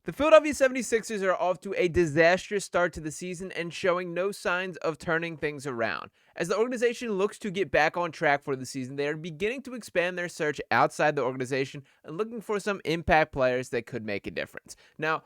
The Philadelphia 76ers are off to a disastrous start to the season and showing no signs of turning things around. As the organization looks to get back on track for the season, they are beginning to expand their search outside the organization and looking for some impact players that could make a difference. Now,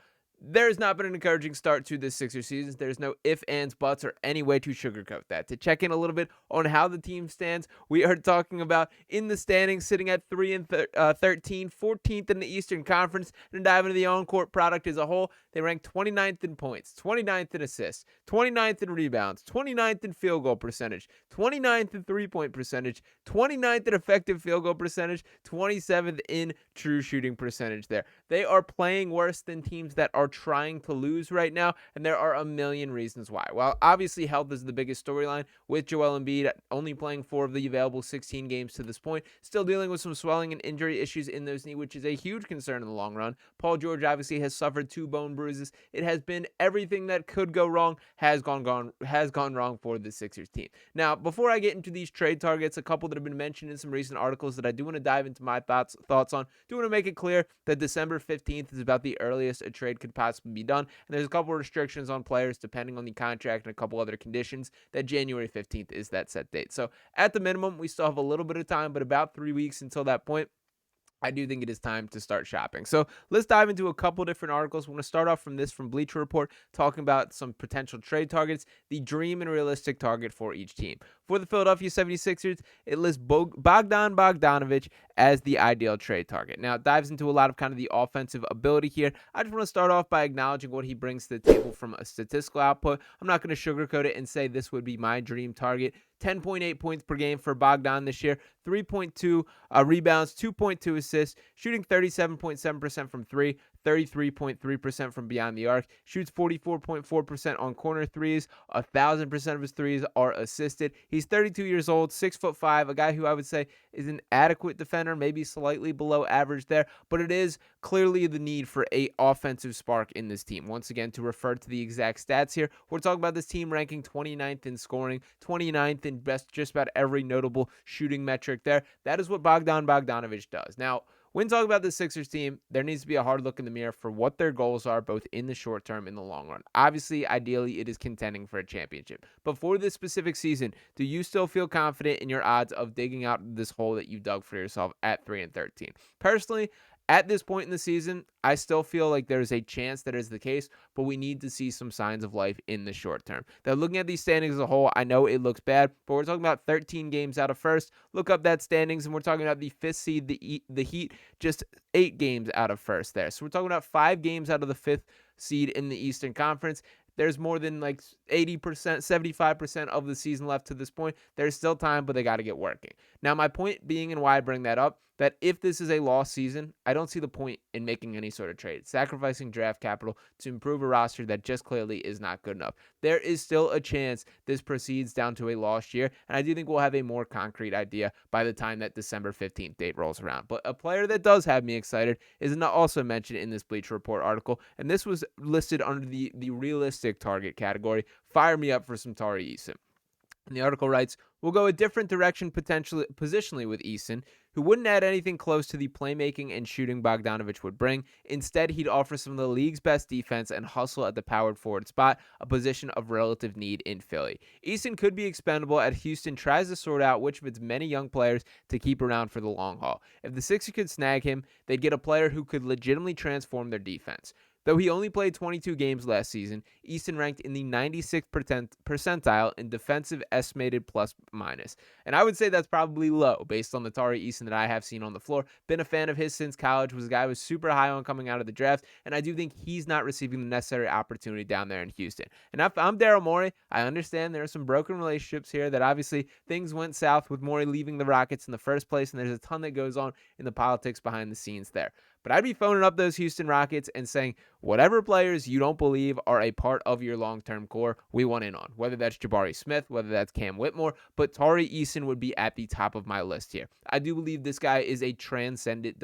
there has not been an encouraging start to this Sixers season. There's no ifs, ands, buts, or any way to sugarcoat that. To check in a little bit on how the team stands, we are talking about in the standings, sitting at 3-13, 14th in the Eastern Conference, and dive into the on-court product as a whole. They rank 29th in points, 29th in assists, 29th in rebounds, 29th in field goal percentage, 29th in three-point percentage, 29th in effective field goal percentage, 27th in true shooting percentage there. They are playing worse than teams that are trying to lose right now, and there are a million reasons why. Well, obviously health is the biggest storyline, with Joel Embiid only playing 4 of the available 16 games to this point, still dealing with some swelling and injury issues in those knees, which is a huge concern in the long run. Paul George obviously has suffered 2 bone bruises. It has been everything that could go wrong has gone wrong for the Sixers team. Now, before I get into these trade targets, a couple that have been mentioned in some recent articles that I do want to dive into my thoughts on, do want to make it clear that December 15th is about the earliest a trade could possibly be done, and there's a couple of restrictions on players depending on the contract and a couple other conditions that January 15th is that set date. So at the minimum, we still have a little bit of time, but about 3 weeks until that point, I do think it is time to start shopping. So let's dive into a couple different articles. We're going to start off from Bleacher Report, talking about some potential trade targets, the dream and realistic target for each team. For the Philadelphia 76ers, it lists Bogdan Bogdanović as the ideal trade target. Now, it dives into a lot of kind of the offensive ability here. I just want to start off by acknowledging what he brings to the table from a statistical output. I'm not going to sugarcoat it and say this would be my dream target. 10.8 points per game for Bogdan this year, 3.2 rebounds, 2.2 assists, shooting 37.7% from 3, 33.3% from beyond the arc, shoots 44.4% on corner threes, 1,000% of his threes are assisted. He's 32 years old, 6'5", a guy who I would say is an adequate defender, maybe slightly below average there, but it is clearly the need for a offensive spark in this team. Once again, to refer to the exact stats here, we're talking about this team ranking 29th in scoring, 29th in just about every notable shooting metric there. That is what Bogdan Bogdanović does. Now, when talking about the Sixers team, there needs to be a hard look in the mirror for what their goals are, both in the short term and the long run. Obviously, ideally, it is contending for a championship. But for this specific season, do you still feel confident in your odds of digging out this hole that you dug for yourself at 3-13? Personally, at this point in the season, I still feel like there's a chance that is the case, but we need to see some signs of life in the short term. Now, looking at these standings as a whole, I know it looks bad, but we're talking about 13 games out of first. Look up that standings, and we're talking about the 5th seed, the Heat, just 8 games out of first there. So we're talking about 5 games out of the 5th seed in the Eastern Conference. There's more than like 80%, 75% of the season left to this point. There's still time, but they got to get working. Now, my point being, and why I bring that up, that if this is a lost season, I don't see the point in making any sort of trade, sacrificing draft capital to improve a roster that just clearly is not good enough. There is still a chance this proceeds down to a lost year, and I do think we'll have a more concrete idea by the time that December 15th date rolls around. But a player that does have me excited is not also mentioned in this Bleacher Report article, and this was listed under the realistic target category. Fire me up for some Tari Eason. And the article writes, we'll go a different direction positionally with Eason, who wouldn't add anything close to the playmaking and shooting Bogdanović would bring. Instead, he'd offer some of the league's best defense and hustle at the powered forward spot, a position of relative need in Philly. Eason could be expendable as Houston tries to sort out which of its many young players to keep around for the long haul. If the Sixers could snag him, they'd get a player who could legitimately transform their defense. Though he only played 22 games last season, Eason ranked in the 96th percentile in defensive estimated plus minus. And I would say that's probably low based on the Tari Eason that I have seen on the floor. Been a fan of his since college, was a guy who was super high on coming out of the draft, and I do think he's not receiving the necessary opportunity down there in Houston. And if I'm Daryl Morey, I understand there are some broken relationships here, that obviously things went south with Morey leaving the Rockets in the first place, and there's a ton that goes on in the politics behind the scenes there. But I'd be phoning up those Houston Rockets and saying, whatever players you don't believe are a part of your long-term core, we want in on. Whether that's Jabari Smith, whether that's Cam Whitmore, but Tari Eason would be at the top of my list here. I do believe this guy is a transcendent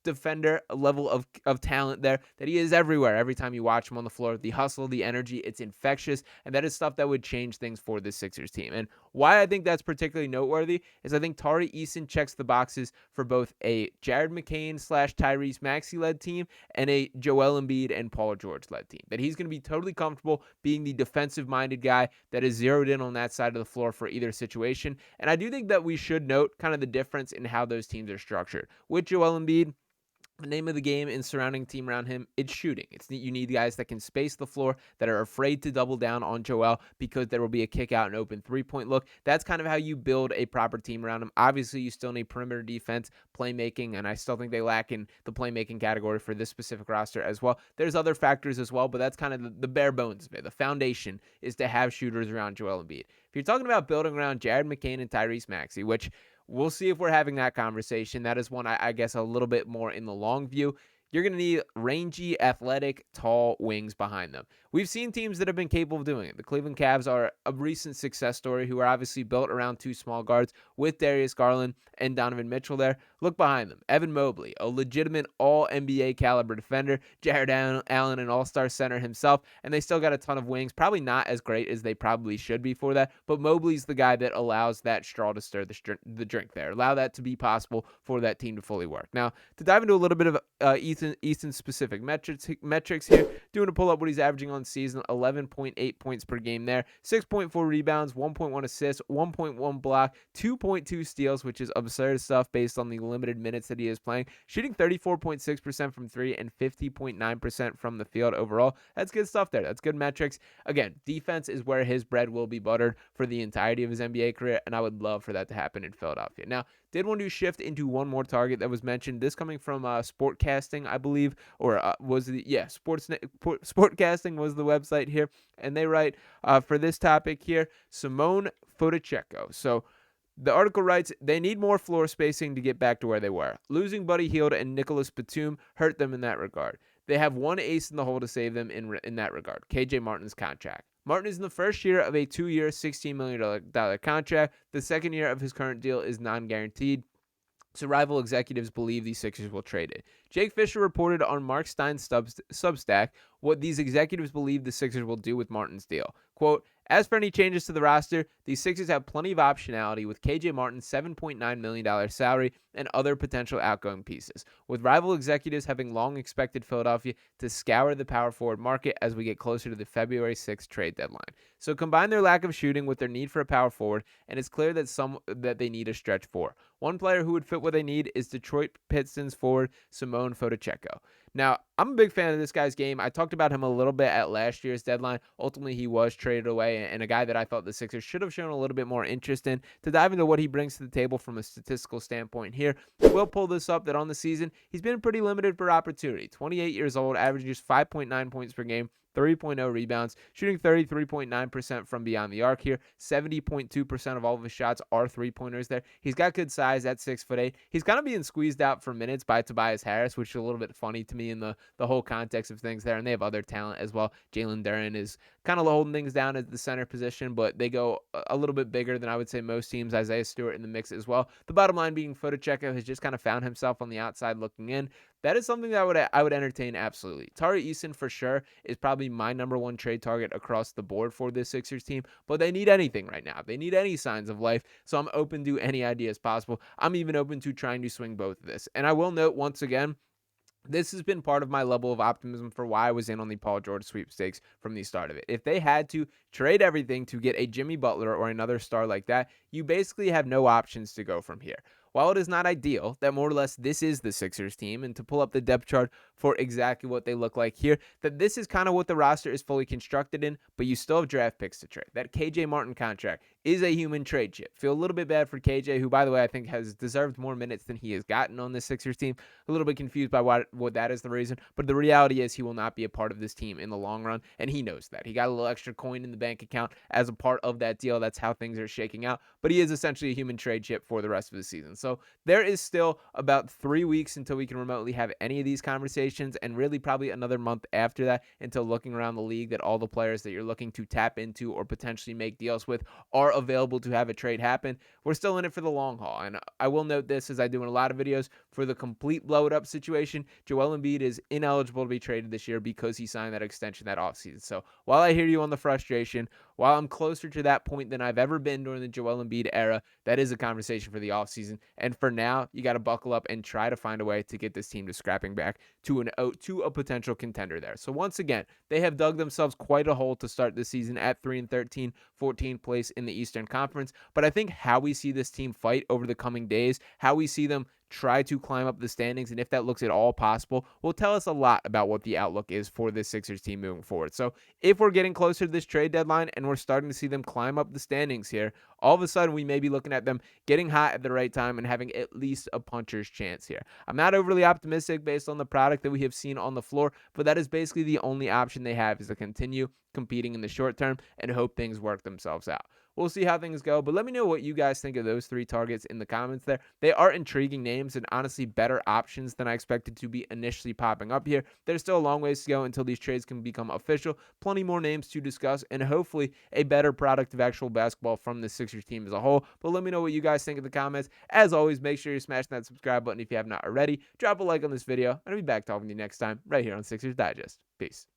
defender level of talent there that he is everywhere. Every time you watch him on the floor, the hustle, the energy, it's infectious, and that is stuff that would change things for this Sixers team. And why I think that's particularly noteworthy is I think Tari Eason checks the boxes for both a Jared McCain / Tyrese Maxey led team and a Joel Embiid and Paul George led team. That he's going to be totally comfortable being the defensive minded guy that is zeroed in on that side of the floor for either situation. And I do think that we should note kind of the difference in how those teams are structured. With Joel Embiid, the name of the game in surrounding team around him, it's shooting. You need guys that can space the floor, that are afraid to double down on Joel because there will be a kick out and open three-point look. That's kind of how you build a proper team around him. Obviously, you still need perimeter defense, playmaking, and I still think they lack in the playmaking category for this specific roster as well. There's other factors as well, but that's kind of the bare bones of it. The foundation is to have shooters around Joel Embiid. If you're talking about building around Jared McCain and Tyrese Maxey, which we'll see if we're having that conversation. That is one, I guess, a little bit more in the long view. You're going to need rangy, athletic, tall wings behind them. We've seen teams that have been capable of doing it. The Cleveland Cavs are a recent success story who are obviously built around two small guards with Darius Garland and Donovan Mitchell there. Look behind them. Evan Mobley, a legitimate all-NBA caliber defender. Jared Allen, an all-star center himself. And they still got a ton of wings. Probably not as great as they probably should be for that. But Mobley's the guy that allows that straw to stir the drink there. Allow that to be possible for that team to fully work. Now, to dive into a little bit of Easton specific metrics here, doing a pull up what he's averaging on season, 11.8 points per game there, 6.4 rebounds, 1.1 assists, 1.1 block, 2.2 steals, which is absurd stuff based on the limited minutes that he is playing, shooting 34.6% from three and 50.9% from the field overall. That's good stuff there. That's good metrics. Again, defense is where his bread will be buttered for the entirety of his NBA career, and I would love for that to happen in Philadelphia. Now, did want to shift into one more target that was mentioned. This coming from Sportcasting, I believe, or Sportcasting was the website here, and they write for this topic here, Simone Fontecchio. So the article writes, they need more floor spacing to get back to where they were. Losing Buddy Hield and Nicholas Batum hurt them in that regard. They have one ace in the hole to save them in that regard, KJ Martin's contract. Martin is in the first year of a 2-year, $16 million contract. The second year of his current deal is non-guaranteed, so rival executives believe the Sixers will trade it. Jake Fisher reported on Mark Stein's Substack what these executives believe the Sixers will do with Martin's deal. Quote, as for any changes to the roster, the Sixers have plenty of optionality with KJ Martin's $7.9 million salary and other potential outgoing pieces, with rival executives having long expected Philadelphia to scour the power forward market as we get closer to the February 6th trade deadline. So combine their lack of shooting with their need for a power forward, and it's clear that they need a stretch four. One player who would fit what they need is Detroit Pistons forward Simone Fontecchio. Now, I'm a big fan of this guy's game. I talked about him a little bit at last year's deadline. Ultimately, he was traded away, and a guy that I thought the Sixers should have shown a little bit more interest in. To dive into what he brings to the table from a statistical standpoint here, we'll pull this up that on the season, he's been pretty limited for opportunity. 28 years old, averages 5.9 points per game, 3.0 rebounds, shooting 33.9% from beyond the arc here. 70.2% of all of his shots are three-pointers there. He's got good size at 6'8". He's kind of being squeezed out for minutes by Tobias Harris, which is a little bit funny to me in the whole context of things there. And they have other talent as well. Jalen Duren is kind of holding things down at the center position, but they go a little bit bigger than I would say most teams. Isaiah Stewart in the mix as well. The bottom line being Fontecchio has just kind of found himself on the outside looking in. That is something that I would entertain absolutely. Tari Eason for sure is probably my number one trade target across the board for this Sixers team, but they need anything right now. They need any signs of life, so I'm open to any ideas possible. I'm even open to trying to swing both of this. And I will note once again, this has been part of my level of optimism for why I was in on the Paul George sweepstakes from the start of it. If they had to trade everything to get a Jimmy Butler or another star like that, you basically have no options to go from here. While it is not ideal, that more or less this is the Sixers team, and to pull up the depth chart for exactly what they look like here, that this is kind of what the roster is fully constructed in, but you still have draft picks to trade. That KJ Martin contract is a human trade chip. Feel a little bit bad for KJ, who, by the way, I think has deserved more minutes than he has gotten on this Sixers team. A little bit confused by what that is the reason, but the reality is he will not be a part of this team in the long run, and he knows that. He got a little extra coin in the bank account as a part of that deal. That's how things are shaking out, but he is essentially a human trade chip for the rest of the season. So there is still about 3 weeks until we can remotely have any of these conversations, and really probably another month after that until looking around the league that all the players that you're looking to tap into or potentially make deals with are available to have a trade happen, we're still in it for the long haul. And I will note this, as I do in a lot of videos, for the complete blow it up situation, Joel Embiid is ineligible to be traded this year because he signed that extension that offseason. So while I hear you on the frustration, while I'm closer to that point than I've ever been during the Joel Embiid era, that is a conversation for the offseason. And for now, you got to buckle up and try to find a way to get this team to scrapping back to a potential contender there. So once again, they have dug themselves quite a hole to start the season at 3-13, 14th place in the Eastern Conference. But I think how we see this team fight over the coming days, how we see them try to climb up the standings, and if that looks at all possible, will tell us a lot about what the outlook is for this Sixers team moving forward. So if we're getting closer to this trade deadline and we're starting to see them climb up the standings here, all of a sudden we may be looking at them getting hot at the right time and having at least a puncher's chance here. I'm not overly optimistic based on the product that we have seen on the floor, but that is basically the only option they have, is to continue competing in the short term and hope things work themselves out. We'll see how things go, but let me know what you guys think of those three targets in the comments there. They are intriguing names and honestly better options than I expected to be initially popping up here. There's still a long ways to go until these trades can become official. Plenty more names to discuss and hopefully a better product of actual basketball from the Sixers team as a whole. But let me know what you guys think in the comments. As always, make sure you're smashing that subscribe button if you have not already. Drop a like on this video, and I'll be back talking to you next time right here on Sixers Digest. Peace.